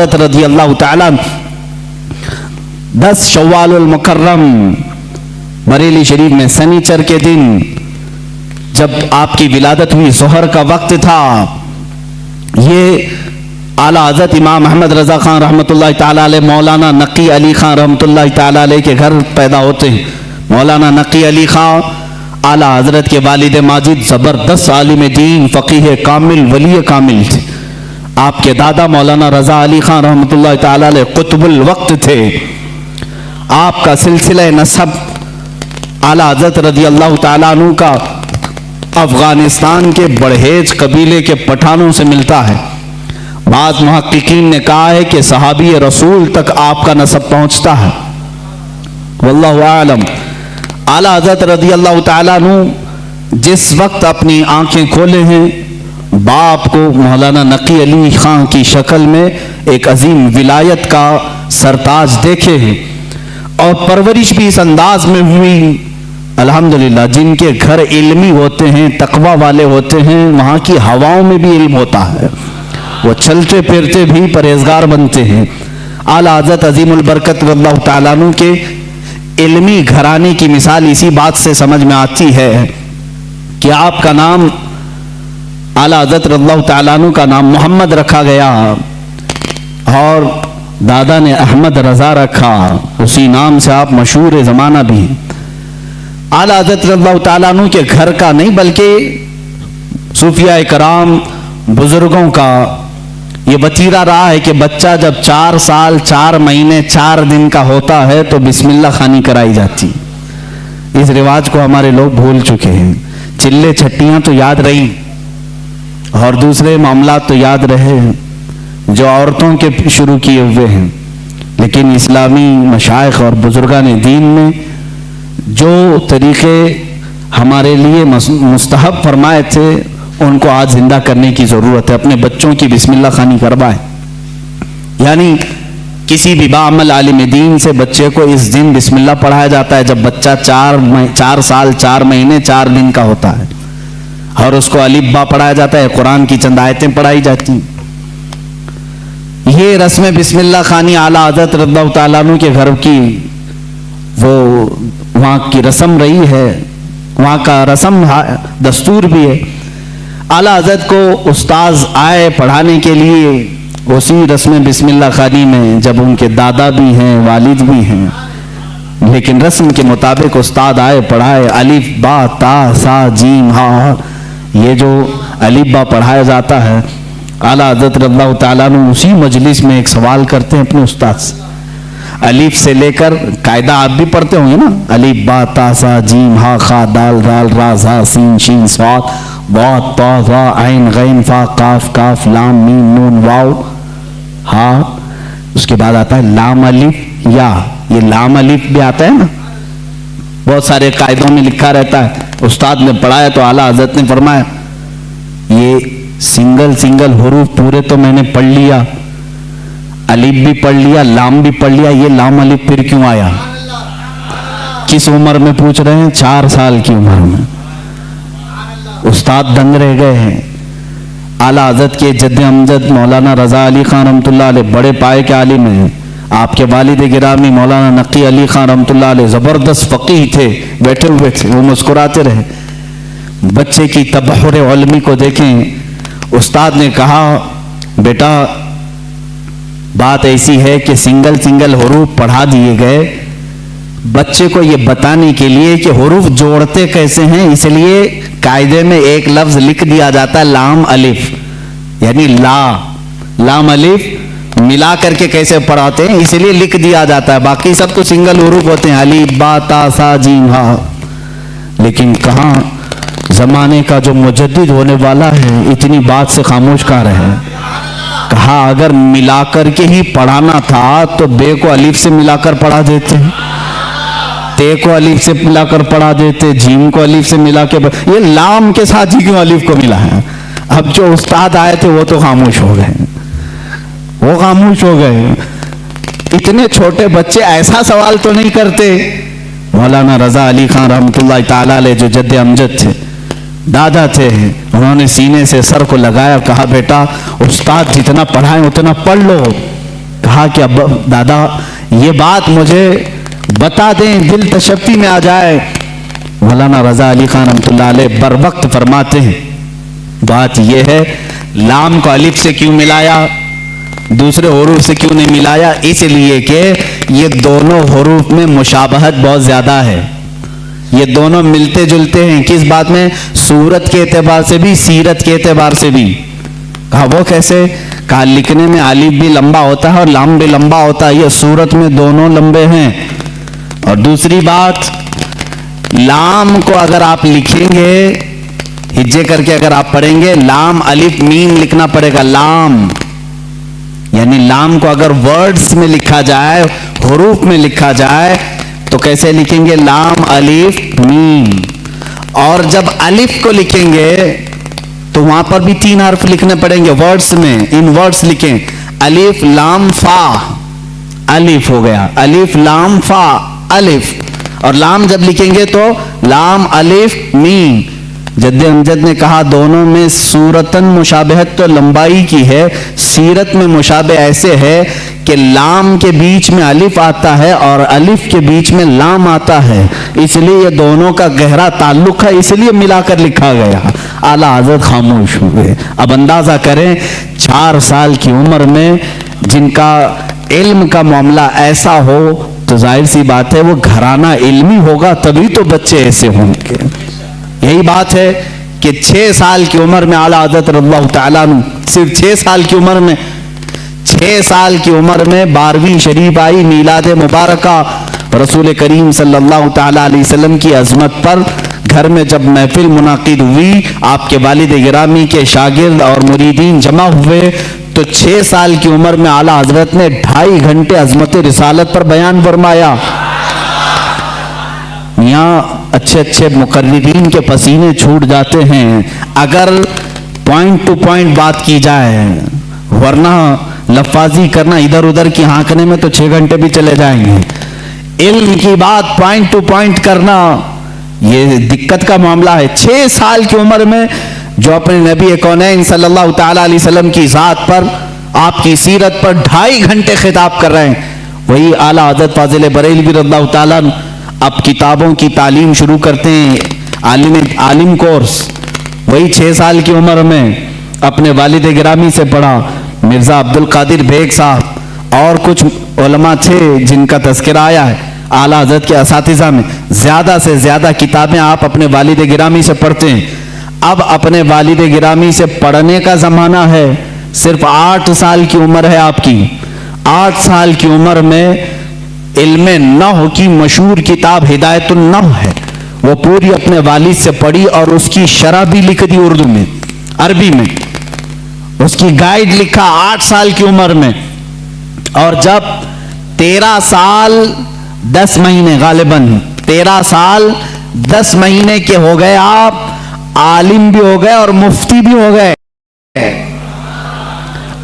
रज़ी अल्लाह ताला 10 शव्वाल मुकर्रम बरेली शरीफ में शनिचर के दिन जब आपकी विलादत हुई, ज़ोहर का वक्त था, ये आला हज़रत इमाम अहमद रज़ा खान रहमतुल्लाह ताला अलैह मौलाना नकी अली खान रहमतुल्लाह ताला अलैह के घर पैदा होते हैं। मौलाना नकी अली खान आला हज़रत के वालिद माजिद ज़बरदस्त आलिम दीन, फ़क़ीह कामिल, वली कामिल थे। आपके दादा मौलाना रज़ा अली खान रहमतुल्लाह ताला अलैह कुतुबुल वक्त थे। आपका सिलसिला नसब आला हज़रत रज़ी अल्लाह ताला अन्हु का अफगानिस्तान के बड़हेज कबीले के पठानों से मिलता है। बाद मुहक्किकीन ने कहा है कि सहाबी रसूल तक आपका नसब पहुंचता है। वल्लाहु आलम। आला हज़रत रज़ी अल्लाह ताला अन्हु जिस वक्त अपनी आंखें खोले हैं, बाप को मौलाना नकी अली खान की शक्ल में एक अजीम विलायत का सरताज देखे हैं और परवरिश भी इस अंदाज में हुई। अल्हम्दुलिल्लाह, जिनके घर इल्मी होते हैं, तकवा वाले होते हैं, वहाँ की हवाओं में भी इल्म होता है, वो चलते फिरते भी परहेजगार बनते हैं। आला हज़रत अजीमुल बरकत रज़ियल्लाहु ताला अन्हु के इल्मी घराने की मिसाल इसी बात से समझ में आती है कि आपका नाम आला हज़रत रज़ियल्लाहु ताला अन्हु का नाम मोहम्मद रखा गया और दादा ने अहमद रज़ा रखा, उसी नाम से आप मशहूर ज़माना भी हैं। आला हज़रत रज़ियल्लाहु ताला अन्हु के घर का नहीं बल्कि सूफिया कराम बुजुर्गों का ये वतीरा रहा है कि बच्चा जब 4 साल 4 महीने 4 दिन का होता है तो बिस्मिल्लाह खानी कराई जाती। इस रिवाज को हमारे लोग भूल चुके हैं। चिल्ले छट्टियां तो याद रही और दूसरे मामला तो याद रहे जो औरतों के शुरू किए हुए हैं, लेकिन इस्लामी मशाइख और बुजुर्गान दीन में जो तरीक़े हमारे लिए मुस्तहब फरमाए थे उनको आज जिंदा करने की ज़रूरत है। अपने बच्चों की बिस्मिल्लाह खानी करवाएं। यानी किसी भी बाअमल आलिम दीन से बच्चे को इस दिन बिस्मिल्लाह पढ़ाया जाता है जब बच्चा 4 साल 4 महीने 4 दिन का होता है, और उसको अलिफ बा पढ़ाया जाता है, कुरान की चंद आयतें पढ़ाई जाती हैं। ये रस्म बिस्मिल्लाह खानी आला हज़रत रज़ियल्लाहु ताला अन्हु के घर की वो वहाँ की रस्म रही है, वहाँ का रस्म दस्तूर भी है। आला हज़रत को उस्ताज आए पढ़ाने के लिए उसी रस्म बिस्मिल्लाह खानी में, जब उनके दादा भी हैं वालिद भी हैं, लेकिन रस्म के मुताबिक उस्ताद आए पढ़ाए। अलिफ बा ता सा जीम हा, ये जो अलिफ बा पढ़ाया जाता है, आला हज़रत रज़ियल्लाहु ताला अन्हु उसी मजलिस में एक सवाल करते हैं अपने उस्ताद से। अलिफ से लेकर कायदा आप भी पढ़ते होंगे ना, अलिफ बा ता सा जीम हा खा दाल दाल रा ज़ा सीन शीन स्वाद वात ता ज़ा ऐन गैन फा काफ काफ लाम मीम नून वाव हा। उसके बाद आता है लाम अलिफ या, ये लाम अलिफ भी आता है ना, बहुत सारे कायदों में लिखा रहता है। उस्ताद ने पढ़ाया तो आला हज़रत ने फरमाया ये सिंगल हुरूफ पूरे तो मैंने पढ़ लिया, अलिफ भी पढ़ लिया, लाम भी पढ़ लिया, ये लाम अलिफ फिर क्यों आया? किस उम्र में पूछ रहे हैं? 4 साल की उम्र में। उस्ताद दंग रह गए हैं। आला हज़रत के जद्द अमजद मौलाना रज़ा अली खान रहमतुल्लाह अलैह बड़े पाए के आलिम हैं। आपके वालिद गिरामी मौलाना नकी अली खान रहमतुल्लाह अलैह ज़बरदस्त फ़क़ीह थे, बैठे हुए थे, वो मुस्कुराते रहे। बच्चे की तबहुर इल्मी को देखें। उस्ताद ने कहा बेटा बात ऐसी है कि सिंगल हुरूफ पढ़ा दिए गए, बच्चे को ये बताने के लिए कि हुरूफ जोड़ते कैसे हैं, इसलिए कायदे में एक लफ्ज लिख दिया जाता है लाम अलिफ, यानी लाम अलिफ मिला करके कैसे पढ़ाते हैं इसलिए लिख दिया जाता है। बाकी सब तो सिंगल हुरूफ होते हैं, अलिफ बा ता सा जीम हा। लेकिन कहाँ जमाने का जो मुजद्दिद होने वाला है इतनी बात से खामोश कहाँ रहे। कहा अगर मिलाकर के ही पढ़ाना था तो बे को अलिफ से मिलाकर पढ़ा देते, ते को अलिफ से मिलाकर पढ़ा देते, जीम को अलिफ से मिला के, ये लाम के साथ ही क्यों अलिफ को मिला है? अब जो उस्ताद आए थे वो तो खामोश हो गए, वो खामोश हो गए। इतने छोटे बच्चे ऐसा सवाल तो नहीं करते। मौलाना रज़ा अली खान रहमतुल्लाह ताला अलैह जो जद्द अमजद थे, दादा थे, उन्होंने सीने से सर को लगाया, कहा बेटा उस्ताद जितना पढ़ाए उतना पढ़ लो, कहा कि अब दादा ये बात मुझे बता दें, दिल तशफ्फी में आ जाए। मौलाना रजा अली खान रहमतुल्लाह अलैह बर वक्त फरमाते हैं, बात यह है लाम को अलिफ से क्यों मिलाया, दूसरे हुरूफ से क्यों नहीं मिलाया? इसलिए कि ये दोनों हुरूफ में मुशाबहत बहुत ज्यादा है, ये दोनों मिलते जुलते हैं। किस बात में? सूरत के एतबार से भी, सीरत के एतबार से भी। कहा वो कैसे? कहा लिखने में अलिफ भी लंबा होता है और लाम भी लंबा होता है, ये सूरत में दोनों लंबे हैं। और दूसरी बात, लाम को अगर आप लिखेंगे हिज्जे करके, अगर आप पढ़ेंगे लाम अलिफ मीम लिखना पड़ेगा, लाम यानी लाम को अगर वर्ड्स में लिखा जाए, हुरूफ में लिखा जाए तो कैसे लिखेंगे? लाम अलिफ मीम। और जब अलिफ को लिखेंगे तो वहां पर भी 3 हर्फ लिखने पड़ेंगे वर्ड्स में, इन वर्ड्स लिखें, अलिफ लाम फा, अलिफ हो गया, अलिफ लाम फा अलिफ। और लाम जब लिखेंगे तो लाम अलिफ मीम। जद्दे अमजद ने कहा दोनों में सूरतन मुशाबहत तो लंबाई की है, सीरत में मुशाबे ऐसे है कि लाम के बीच में अलिफ आता है और अलिफ के बीच में लाम आता है, इसलिए ये दोनों का गहरा ताल्लुक है, इसलिए मिलाकर लिखा गया। आला हज़रत खामोश हुए। अब अंदाजा करें 4 साल की उम्र में जिनका इल्म का मामला ऐसा हो तो जाहिर सी बात है वो घराना इल्मी होगा, तभी तो बच्चे ऐसे होंगे। यही बात है कि 6 साल की उम्र में आला हज़रत रज़ियल्लाहु तआला अन्हु, सिर्फ 6 साल की उम्र में, 6 साल की उम्र में 12वीं शरीफ आई, मीलाद मुबारका रसूल करीम सल्लल्लाहु तआला अलैहि वसल्लम की अजमत पर। घर में जब महफिल मुनाकिद हुई, आपके वालिद गिरामी के शागिर्द और मुरीदीन जमा हुए, तो 6 साल की उम्र में आला हजरत ने 2.5 घंटे अजमत रिसालत पर बयान फरमाया। यहाँ अच्छे अच्छे मुकर्रिरीन के पसीने छूट जाते हैं अगर पॉइंट टू पॉइंट बात की जाए, वरना लफाजी करना इधर उधर की हाँकने में तो 6 घंटे भी चले जाएंगे। इल्म की बात पॉइंट टू पॉइंट करना ये दिक्कत का मामला है। 6 साल की उम्र में जो अपने नबी कौनैन सल्लल्लाहु तआला अलैहि वसल्लम की जात पर, आपकी सीरत पर 2.5 घंटे खिताब कर रहे हैं, वही आला हज़रत फाजिल बरेलवी रज़ियल्लाहु ताला अब किताबों की तालीम शुरू करते हैं, आलिम कोर्स। वही 6 साल की उम्र में अपने वालिद गिरामी से पढ़ा, मिर्ज़ा अब्दुल कादिर बेग साहब और कुछ उलमा थे जिनका तज़किरा आया है आला हज़रत के असातिज़ा में। ज़्यादा से ज़्यादा किताबें आप अपने वालिद गिरामी से पढ़ते हैं। अब अपने वालिद गिरामी से पढ़ने का ज़माना है। सिर्फ 8 साल की उम्र है आपकी, 8 साल की उम्र में इल्म नहव की मशहूर किताब हिदायतुन नहव है, वो पूरी अपने वालिद से पढ़ी और उसकी शरह भी लिख दी उर्दू में, अरबी में, उसकी गाइड लिखा 8 साल की उम्र में। और जब 13 साल 10 महीने, गालिबन 13 साल 10 महीने के हो गए, आप आलिम भी हो गए और मुफ्ती भी हो गए।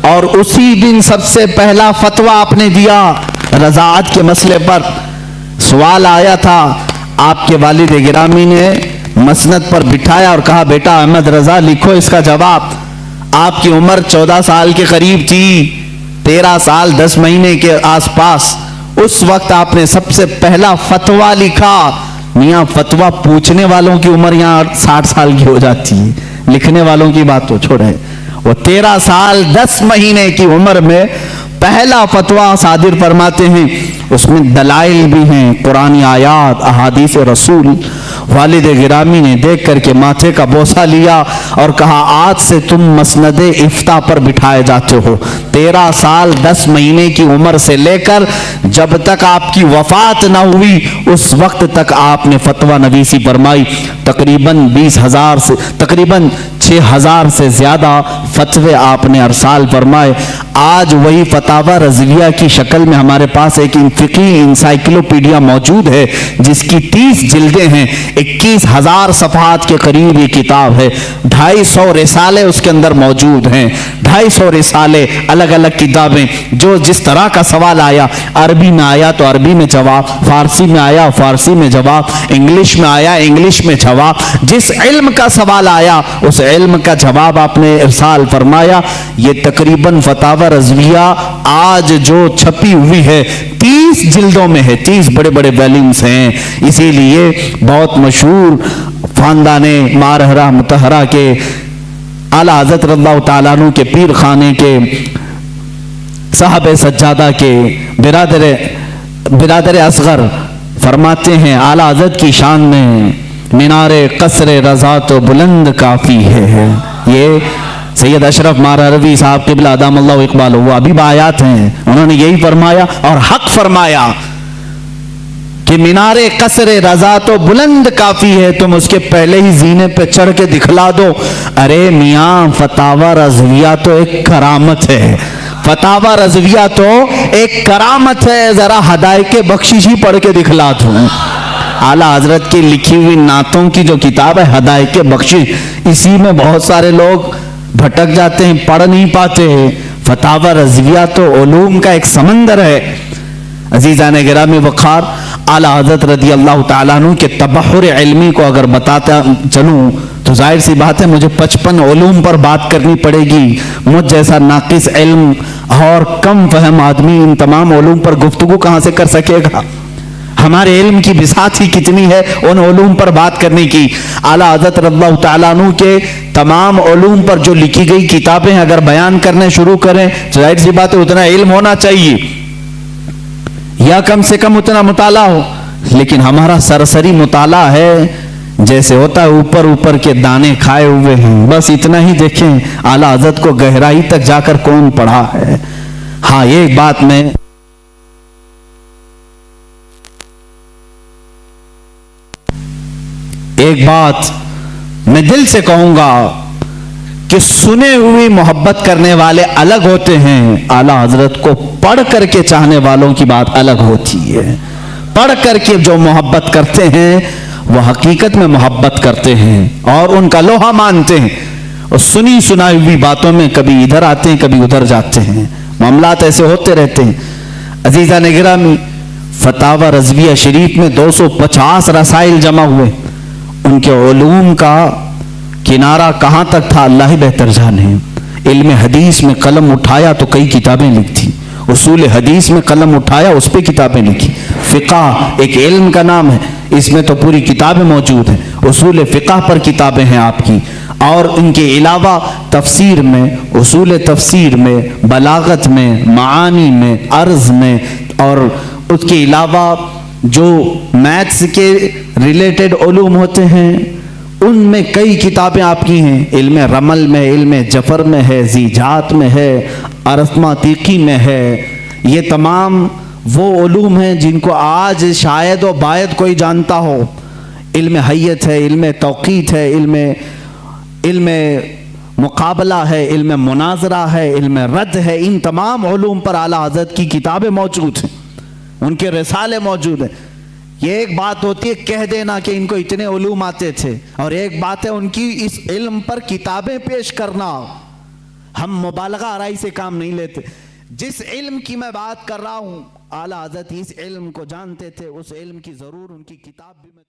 और उसी दिन सबसे पहला फतवा आपने दिया रज़ाअत के मसले पर। सवाल आया था, आपके वालिद गिरामी ने मसनद पर बिठाया और कहा बेटा अहमद रजा लिखो इसका जवाब। आपकी उम्र 14 साल के करीब थी, 13 साल 10 महीने के आसपास। उस वक्त आपने सबसे पहला फतवा लिखा। मियाँ फतवा पूछने वालों की उम्र यहाँ 60 साल की हो जाती है, लिखने वालों की बात तो छोड़े। वो 13 साल 10 महीने की उम्र में पहला फतवा सादिर फरमाते हैं, उसमें दलाइल भी हैं, कुरानी आयात, अहादीस रसूल। वालिद गिरामी ने देख करके माथे का बोसा लिया और कहा आज से तुम मसनद इफ्ता पर बिठाए जाते हो। 13 साल 10 महीने की उम्र से लेकर जब तक आपकी वफात ना हुई उस वक्त तक आपने फतवा नवीसी फरमाई। तकरीबन 20,000 से तकरीबन 6,000 से ज्यादा फतवे आपने अरसाल फरमाए। आज वही फतावा रज़विया की शक्ल में हमारे पास एक फिक़ी इंसाइक्लोपीडिया मौजूद है जिसकी 30 जिल्दें हैं, 21,000 सफ़हात के करीब ये किताब है। 250 रिसाले उसके अंदर मौजूद हैं, 250 रिसाले, अलग अलग किताबें, जो जिस तरह का सवाल आया, अरबी में आया तो अरबी में जवाब, फारसी में आया फारसी में जवाब, इंग्लिश में आया इंग्लिश में जवाब, जिस इल्म का सवाल आया उस इल्म का जवाब आपने इरसाल फरमाया। ये तकरीबन फतावा रज़विया आज जो छपी हुई है 30 जिल्दों में है, 30 बड़े बड़े वॉल्यूम्स हैं। इसीलिए बहुत मशहूर खानदाने मारहरा मुतहरा के आला हज़रत रज़ियल्लाहु ताला अन्हु के पीर खाने के साहब सज्जादा के बिरादर असगर फरमाते हैं, आला हज़रत की शान में मीनारे कसरे रज़ा तो बुलंद काफ़ी है। ये सैयद अशरफ मारहरवी साहब क़िबला अदामल्लाहु इक़बाल वो अभी आयात हैं, उन्होंने यही फरमाया और हक फरमाया कि मीनारे कसरे रज़ा तो बुलंद काफ़ी है, तुम उसके पहले ही जीने पे चढ़ के दिखला दो। अरे मियाँ, फतावा रज़विया तो एक करामत है, फतावा रज़विया तो एक करामत है, जरा हदायके बख्शिश ही पढ़ के दिखला दूं। आला हजरत की लिखी हुई नातों की जो किताब है हदायके बख्शिश, इसी में बहुत सारे लोग भटक जाते हैं, पढ़ नहीं पाते हैं। फतावा रज़विया तो उलूम का एक समंदर है। अजीज़ान गिरामी वक़ार, आला हज़रत रज़ियल्लाहु ताला अन्हु के तबहुर इल्मी को अगर बताता चलूँ तो जाहिर सी बात है मुझे 55 उलूम पर बात करनी पड़ेगी। मुझ जैसा नाकिस इल्म और कम फहम आदमी इन तमाम उलूम पर गुफ्तगू कहाँ से कर सकेगा। हमारे इल्म की बिसात ही कितनी है उन उलूम पर बात करने की। आला हज़रत रज़ियल्लाहु ताला अन्हु के तमाम उलूम पर जो लिखी गई किताबें अगर बयान करने शुरू करें तो जाहिर सी बात है उतना इल्म होना चाहिए या कम से कम उतना मुताला हो, लेकिन हमारा सरसरी मुताला है जैसे होता है ऊपर ऊपर के दाने खाए हुए हैं, बस इतना ही देखें। आला हज़रत को गहराई तक जाकर कौन पढ़ा है। हाँ, एक बात मैं दिल से कहूंगा कि सुने हुई मोहब्बत करने वाले अलग होते हैं, आला हजरत को पढ़ करके चाहने वालों की बात अलग होती है। पढ़ करके जो मोहब्बत करते हैं वो हकीकत में मोहब्बत करते हैं और उनका लोहा मानते हैं, और सुनी सुनाई हुई बातों में कभी इधर आते हैं कभी उधर जाते हैं, मामलात ऐसे होते रहते हैं। अजीज़ा ने गिरामी, फतावा रज़विया शरीफ में 250 रसाइल जमा हुए, उनके उलूम का किनारा कहाँ तक था अल्लाह ही बेहतर जाने। इल्म हदीस में कलम उठाया तो कई किताबें लिखी, उसूल हदीस में कलम उठाया उस पर किताबें लिखी। फ़िक़ह एक इल्म का नाम है, इसमें तो पूरी किताबें मौजूद हैं, उसूल फ़िक़ह पर किताबें हैं आपकी, और इनके अलावा तफसीर में, उसूल तफसीर में, बलागत में, मानी में, अर्ज़ में, और उसके अलावा जो मैथ्स के रिलेटेड उलूम होते हैं उनमें कई किताबें आपकी हैं। इल्म रमल में, इल्म जफर में है, ज़ीजात में है, अरस्मातीकी में है। ये तमाम वो उलूम हैं जिनको आज शायद व बायद कोई जानता हो। इल्म हय्यत है, इल्म तौक़ीत है, इल्म मुकाबला है, इल्म मुनाजरा है, इल्म रद्द है। इन तमाम उलूम पर आला हज़रत की किताबें मौजूद हैं, उनके रिसाले मौजूद हैं। ये एक बात होती है कह देना कि इनको इतने उलूम आते थे, और एक बात है उनकी इस इल्म पर किताबें पेश करना। हम मुबालगा आराई से काम नहीं लेते। जिस इल्म की मैं बात कर रहा हूँ आला हज़रत इस इल्म को जानते थे, उस इल्म की ज़रूर उनकी किताब भी मैं